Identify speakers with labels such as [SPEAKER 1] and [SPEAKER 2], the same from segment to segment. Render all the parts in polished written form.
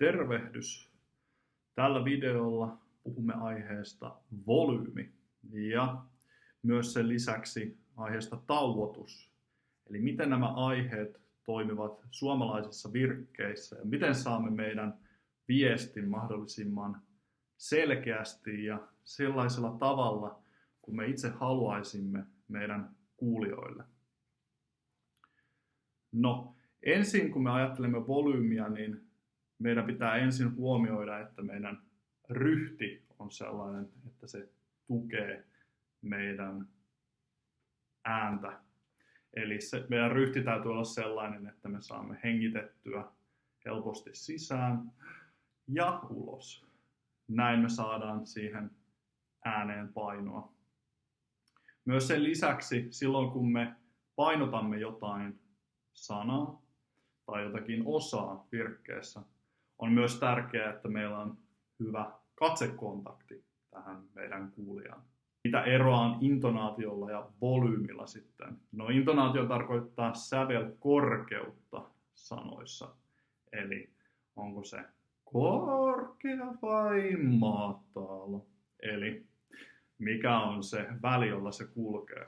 [SPEAKER 1] Tervehdys! Tällä videolla puhumme aiheesta volyymi ja myös sen lisäksi aiheesta tauotus. Eli miten nämä aiheet toimivat suomalaisissa virkkeissä ja miten saamme meidän viestin mahdollisimman selkeästi ja sellaisella tavalla, kun me itse haluaisimme meidän kuulijoille. No, ensin kun me ajattelemme volyymiä, niin meidän pitää ensin huomioida, että meidän ryhti on sellainen, että se tukee meidän ääntä. Eli meidän ryhti täytyy olla sellainen, että me saamme hengitettyä helposti sisään ja ulos. Näin me saadaan siihen ääneen painoa. Myös sen lisäksi silloin, kun me painotamme jotain sanaa tai jotakin osaa virkkeessä, on myös tärkeää, että meillä on hyvä katsekontakti tähän meidän kuulijaan. Mitä eroa on intonaatiolla ja volyymilla sitten? No, intonaatio tarkoittaa sävelkorkeutta sanoissa. Eli onko se korkea vai matala? Eli mikä on se väli, jolla se kulkee?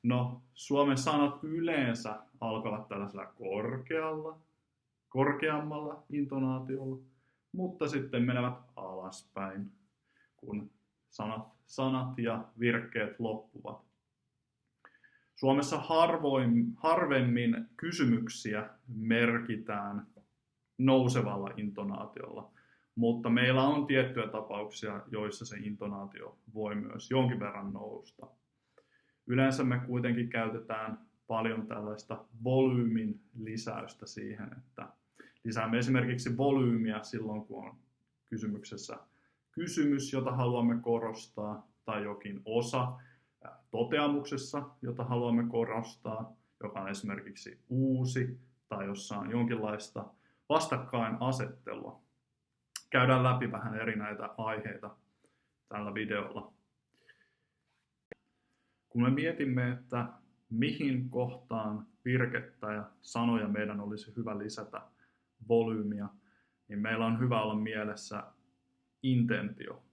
[SPEAKER 1] No, suomen sanat yleensä alkavat tällaisella korkeammalla intonaatiolla, mutta sitten menevät alaspäin, kun sanat ja virkkeet loppuvat. Suomessa harvemmin kysymyksiä merkitään nousevalla intonaatiolla, mutta meillä on tiettyjä tapauksia, joissa se intonaatio voi myös jonkin verran nousta. Yleensä me kuitenkin käytetään paljon tällaista volyymin lisäystä siihen, että lisäämme esimerkiksi volyymiä silloin, kun on kysymyksessä kysymys, jota haluamme korostaa, tai jokin osa toteamuksessa, jota haluamme korostaa, joka on esimerkiksi uusi, tai jossa on jonkinlaista vastakkainasettelua. Käydään läpi vähän eri näitä aiheita tällä videolla. Kun me mietimme, että mihin kohtaan virkettä ja sanoja meidän olisi hyvä lisätä volyymiä, niin meillä on hyvä olla mielessä intentio.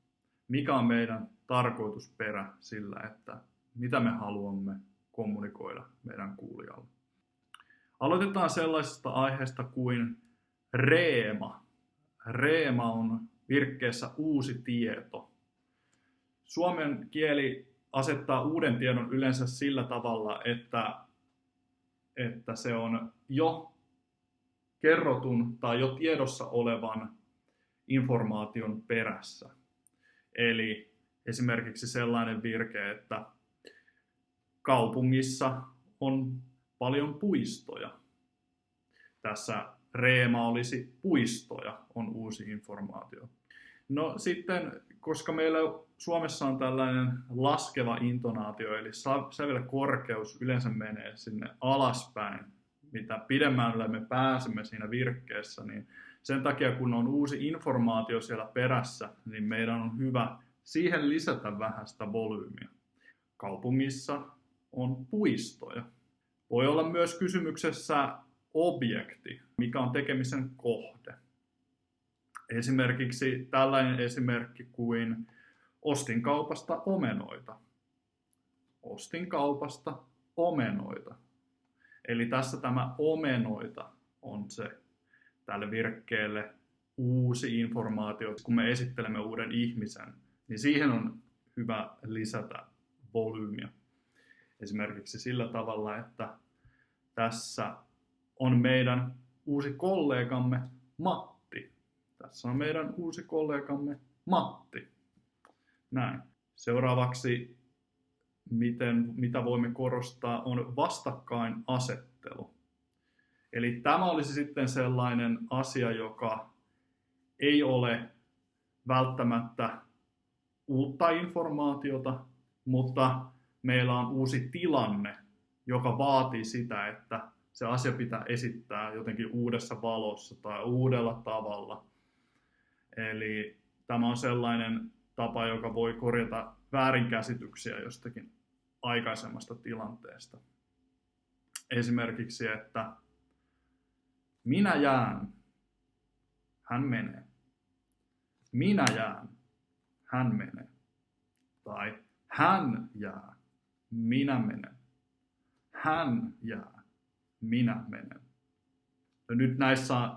[SPEAKER 1] Mikä on meidän tarkoitusperä sillä, että mitä me haluamme kommunikoida meidän kuulijalle. Aloitetaan sellaisesta aiheesta kuin reema. Reema on virkkeessä uusi tieto. Suomen kieli asettaa uuden tiedon yleensä sillä tavalla, että se on jo kerrotun tai jo tiedossa olevan informaation perässä. Eli esimerkiksi sellainen virke, että kaupungissa on paljon puistoja. Tässä reema olisi puistoja, on uusi informaatio. No sitten, koska meillä Suomessa on tällainen laskeva intonaatio, eli sävelkorkeus yleensä menee sinne alaspäin, mitä pidemmälle me pääsemme siinä virkkeessä, niin sen takia kun on uusi informaatio siellä perässä, niin meidän on hyvä siihen lisätä vähän sitä volyymiä. Kaupungissa on puistoja. Voi olla myös kysymyksessä objekti, mikä on tekemisen kohde. Esimerkiksi tällainen esimerkki kuin ostin kaupasta omenoita. Ostin kaupasta omenoita. Eli tässä tämä omenoita on se tälle virkkeelle uusi informaatio. Kun me esittelemme uuden ihmisen, niin siihen on hyvä lisätä volyymiä. Esimerkiksi sillä tavalla, että tässä on meidän uusi kollegamme Matti. Tässä on meidän uusi kollegamme Matti. Näin. Seuraavaksi, mitä voimme korostaa, on vastakkainasettelu. Eli tämä olisi sitten sellainen asia, joka ei ole välttämättä uutta informaatiota, mutta meillä on uusi tilanne, joka vaatii sitä, että se asia pitää esittää jotenkin uudessa valossa tai uudella tavalla. Eli tämä on sellainen tapa, joka voi korjata väärinkäsityksiä jostakin aikaisemmasta tilanteesta. Esimerkiksi, että minä jään. hän menee. Minä jään, hän menee. Tai hän jää, minä menen. Hän jää, minä menen. Ja nyt näissä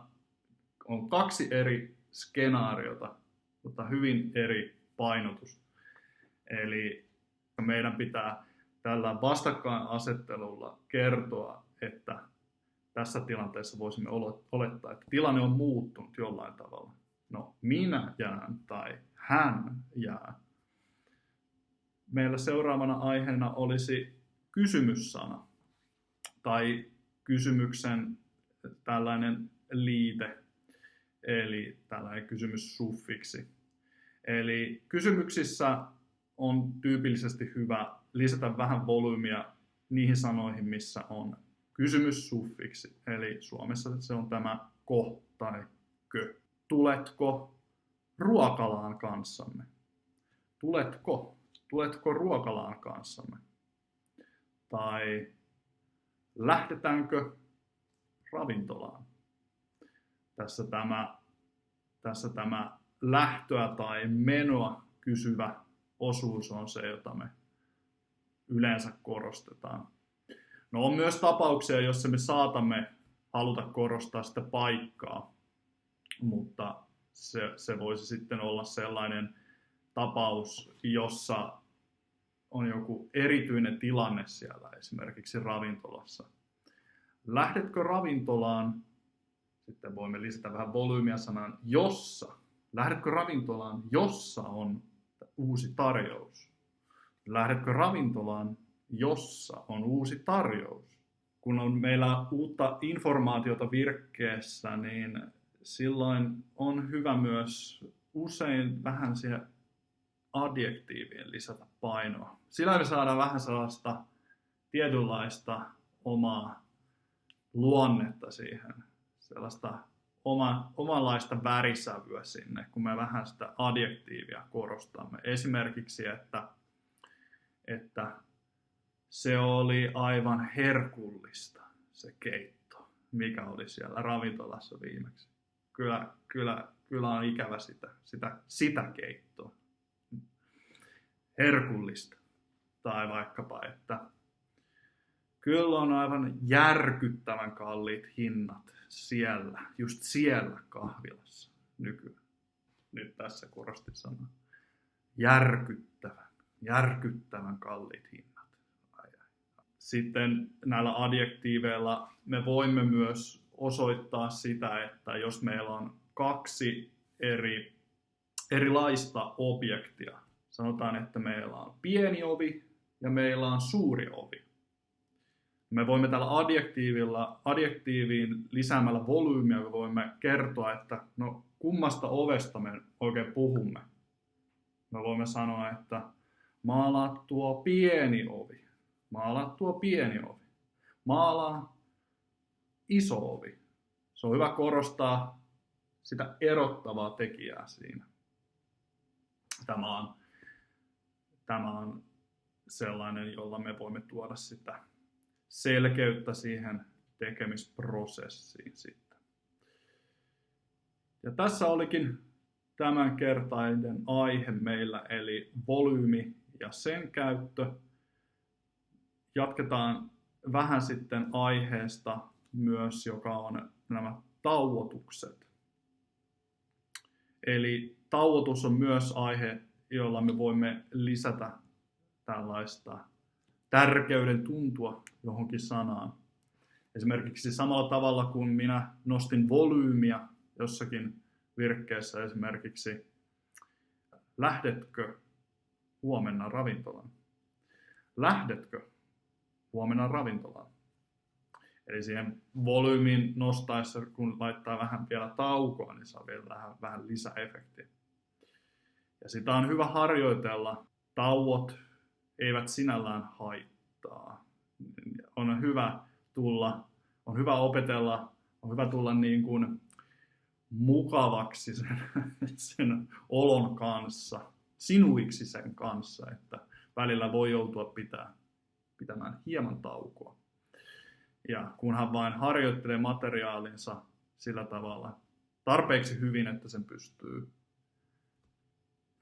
[SPEAKER 1] on 2 eri skenaariota, mutta hyvin eri painotus. Eli meidän pitää tällä vastakkainasettelulla kertoa, että tässä tilanteessa voisimme olettaa, että tilanne on muuttunut jollain tavalla. No, minä jään tai hän jää. Meillä seuraavana aiheena olisi kysymyssana tai kysymyksen tällainen liite, eli tällainen kysymyssuffiksi. Eli kysymyksissä on tyypillisesti hyvä lisätä vähän volyymiä niihin sanoihin, missä on kysymyssuffiksi. Eli suomessa se on tämä ko tai kö. Tuletko ruokalaan kanssamme? Tuletko? Tuletko ruokalaan kanssamme? Tai lähdetäänkö ravintolaan? Tässä tämä lähtöä tai menoa kysyvä osuus on se, jota me yleensä korostetaan. No on myös tapauksia, joissa me saatamme haluta korostaa sitä paikkaa, mutta se voisi sitten olla sellainen tapaus, jossa on joku erityinen tilanne siellä, esimerkiksi ravintolassa. Lähdetkö ravintolaan? Sitten voimme lisätä vähän volyymiä sanan jossa. Lähdetkö ravintolaan, jossa on uusi tarjous? Lähdetkö ravintolaan, jossa on uusi tarjous? Kun on meillä uutta informaatiota virkkeessä, niin silloin on hyvä myös usein vähän siihen adjektiivien lisätä painoa. Sillä me saadaan vähän sellaista tietynlaista omaa luonnetta siihen, sellaista omanlaista värisävyä sinne, kun me vähän sitä adjektiivia korostamme. Esimerkiksi, että se oli aivan herkullista se keitto, mikä oli siellä ravintolassa viimeksi. Kyllä on ikävä sitä keittoa. Herkullista. Tai vaikkapa, että kyllä on aivan järkyttävän kalliit hinnat just siellä kahvilassa nykyään. Nyt tässä korostin sanaa. Järkyttävän kalliit hinnat. Sitten näillä adjektiiveilla me voimme myös osoittaa sitä, että jos meillä on 2 erilaista objektia, sanotaan, että meillä on pieni ovi ja meillä on suuri ovi. Me voimme tällä adjektiiviin lisäämällä volyymiä me voimme kertoa, että no kummasta ovesta me oikein puhumme. Me voimme sanoa, että maalaa tuo pieni ovi. Maalaa tuo pieni ovi. Maalaa iso ovi. Se on hyvä korostaa sitä erottavaa tekijää siinä. Tämä on sellainen, jolla me voimme tuoda sitä selkeyttä siihen tekemisprosessiin sitten. Ja tässä olikin tämänkertainen aihe meillä, eli volyymi ja sen käyttö. Jatketaan vähän sitten aiheesta myös, joka on nämä tauotukset. Eli tauotus on myös aihe, jolla me voimme lisätä tällaista tärkeyden tuntua johonkin sanaan. Esimerkiksi samalla tavalla kuin minä nostin volyymiä jossakin virkkeessä, esimerkiksi lähdetkö huomenna ravintolaan? Lähdetkö huomenna ravintolaan? Eli siihen volyymin nostaessa, kun laittaa vähän vielä taukoa, niin saa vielä vähän lisäefektiä. Ja sitä on hyvä harjoitella. Tauot eivät sinällään haittaa. On hyvä opetella, on hyvä tulla niin kuin mukavaksi sen olon kanssa, sinuiksi sen kanssa, että välillä voi joutua pitämään hieman taukoa. Ja kunhan vain harjoittelee materiaalinsa sillä tavalla, tarpeeksi hyvin, että sen pystyy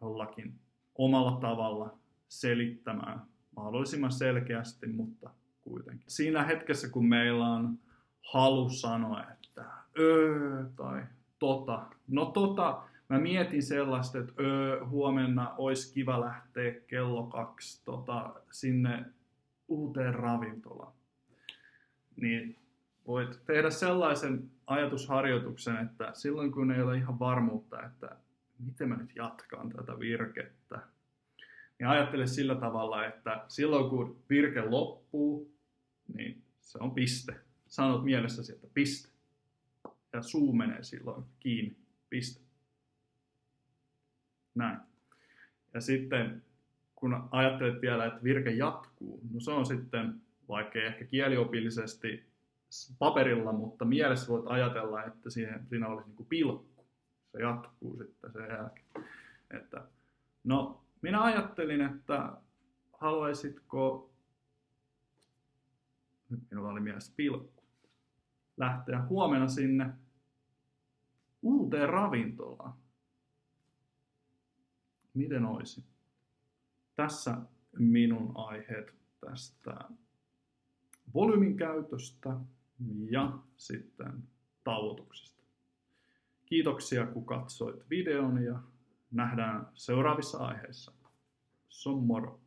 [SPEAKER 1] jollakin omalla tavalla selittämään mahdollisimman selkeästi, mutta kuitenkin. Siinä hetkessä, kun meillä on halu sanoa, että tai mä mietin sellaista, että huomenna olisi kiva lähteä kello 2 sinne uuteen ravintolaan. Niin voit tehdä sellaisen ajatusharjoituksen, että silloin kun ei ole ihan varmuutta, että miten mä nyt jatkan tätä virkettä, niin ajattele sillä tavalla, että silloin kun virke loppuu, niin se on piste. Sanot mielessäsi, että piste. Ja suu menee silloin kiinni. Piste. Näin. Ja sitten kun ajattelet vielä, että virke jatkuu, no se on sitten, vaikka ehkä kieliopillisesti paperilla, mutta mielessä voit ajatella, että siinä olisi niin kuin pilkku. Se jatkuu sitten sen jälkeen. Että, no, minä ajattelin, että haluaisitko, nyt minulla oli mielessä pilkku, lähteä huomenna sinne uuteen ravintolaan. Miten olisi? Tässä minun aiheet tästä volyymin käytöstä ja sitten tauotuksesta. Kiitoksia, kun katsoit videon ja nähdään seuraavissa aiheissa. Se on moro!